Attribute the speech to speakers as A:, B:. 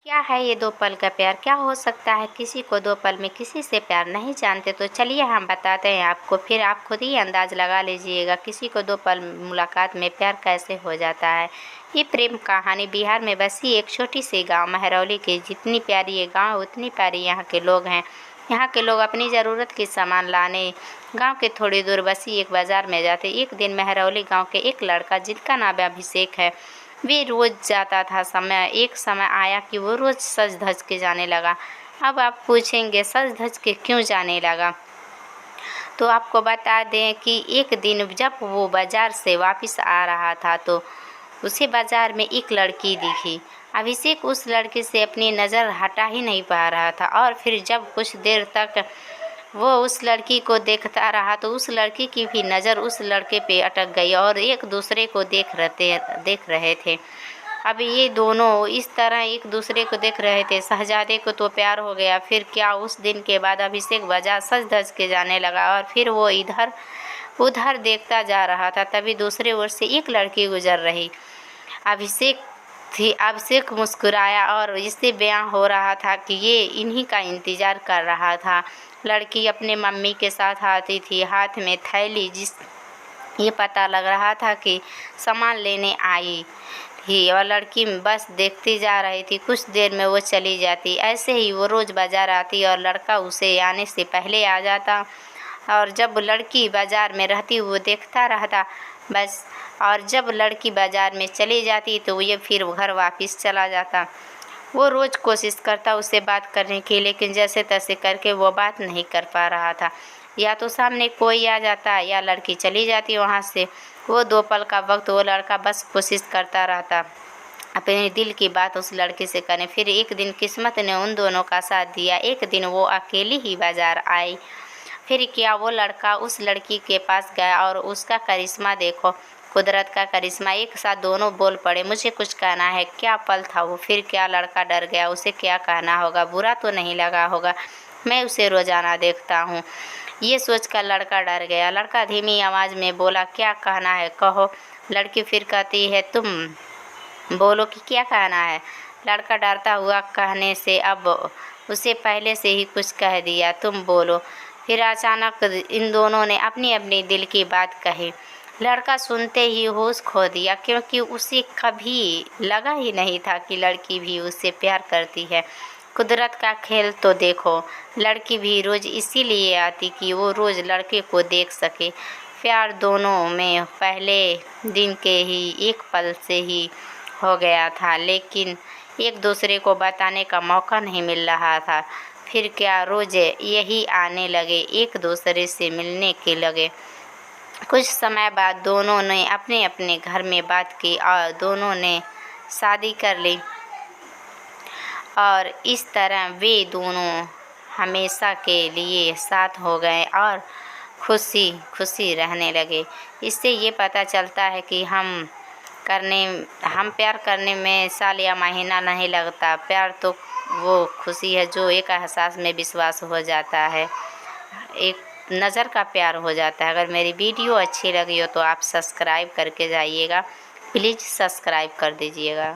A: क्या है ये दो पल का प्यार? क्या हो सकता है किसी को दो पल में किसी से प्यार? नहीं जानते तो चलिए हम बताते हैं आपको, फिर आप खुद ही अंदाज लगा लीजिएगा किसी को दो पल मुलाकात में प्यार कैसे हो जाता है। ये प्रेम कहानी बिहार में बसी एक छोटी सी गांव महरौली की। जितनी प्यारी ये गांव उतनी प्यारी यहाँ के लोग हैं। यहाँ के लोग अपनी ज़रूरत के सामान लाने गांव के थोड़ी दूर बसी एक बाज़ार में जाते। एक दिन महरौली गांव के एक लड़का जिसका नाम अभिषेक है, वे रोज़ जाता था। एक समय आया कि वो रोज़ सज धज के जाने लगा। अब आप पूछेंगे सज धज के क्यों जाने लगा? तो आपको बता दें कि एक दिन जब वो बाज़ार से वापस आ रहा था तो उसे बाज़ार में एक लड़की दिखी। अभिषेक उस लड़की से अपनी नज़र हटा ही नहीं पा रहा था और फिर जब कुछ देर तक वो उस लड़की को देखता रहा तो उस लड़की की भी नज़र उस लड़के पे अटक गई और एक दूसरे को देख रहे थे। अब ये दोनों इस तरह एक दूसरे को देख रहे थे। शहजादे को तो प्यार हो गया। फिर क्या, उस दिन के बाद अभिषेक बाजार सज धज के जाने लगा और फिर वो इधर उधर देखता जा रहा था। तभी दूसरे ओर से एक लड़की गुजर रही अभिषेक मुस्कुराया और इससे बयां हो रहा था कि ये इन्हीं का इंतज़ार कर रहा था। लड़की अपने मम्मी के साथ आती थी, हाथ में थैली, जिस ये पता लग रहा था कि सामान लेने आई थी, और लड़की बस देखती जा रही थी। कुछ देर में वो चली जाती। ऐसे ही वो रोज़ बाज़ार आती और लड़का उसे आने से पहले आ जाता, और जब लड़की बाज़ार में रहती वो देखता रहता बस। और जब लड़की बाज़ार में चली जाती तो ये फिर घर वापस चला जाता। वो रोज़ कोशिश करता उससे बात करने की, लेकिन जैसे तैसे करके वो बात नहीं कर पा रहा था। या तो सामने कोई आ जाता या लड़की चली जाती वहाँ से। वो दो पल का वक्त वो लड़का बस कोशिश करता रहता अपने दिल की बात उस लड़की से करने। फिर एक दिन किस्मत ने उन दोनों का साथ दिया। एक दिन वो अकेली ही बाज़ार आई। फिर क्या, वो लड़का उस लड़की के पास गया और उसका करिश्मा देखो, कुदरत का करिश्मा। एक साथ दोनों बोल पड़े, मुझे कुछ कहना है। क्या पल था वो! फिर क्या, लड़का डर गया। उसे क्या कहना होगा? बुरा तो नहीं लगा होगा, मैं उसे रोज़ाना देखता हूँ। ये सोचकर लड़का डर गया। लड़का धीमी आवाज़ में बोला, क्या कहना है, कहो। लड़की फिर कहती है, तुम बोलो कि क्या कहना है। लड़का डरता हुआ कहने से अब उसे पहले से ही कुछ कह दिया, तुम बोलो। फिर अचानक इन दोनों ने अपनी अपनी दिल की बात कही। लड़का सुनते ही होश खो दिया, क्योंकि उसे कभी लगा ही नहीं था कि लड़की भी उससे प्यार करती है। कुदरत का खेल तो देखो, लड़की भी रोज़ इसीलिए आती कि वो रोज़ लड़के को देख सके। प्यार दोनों में पहले दिन के ही एक पल से ही हो गया था, लेकिन एक दूसरे को बताने का मौका नहीं मिल रहा था। फिर क्या, रोज़ यही आने लगे, एक दूसरे से मिलने के लगे। कुछ समय बाद दोनों ने अपने अपने घर में बात की और दोनों ने शादी कर ली, और इस तरह वे दोनों हमेशा के लिए साथ हो गए और खुशी खुशी रहने लगे। इससे ये पता चलता है कि हम प्यार करने में साल या महीना नहीं लगता। प्यार तो वो खुशी है जो एक एहसास में विश्वास हो जाता है, एक नज़र का प्यार हो जाता है। अगर मेरी वीडियो अच्छी लगी हो तो आप सब्सक्राइब करके जाइएगा, प्लीज़ सब्सक्राइब कर दीजिएगा।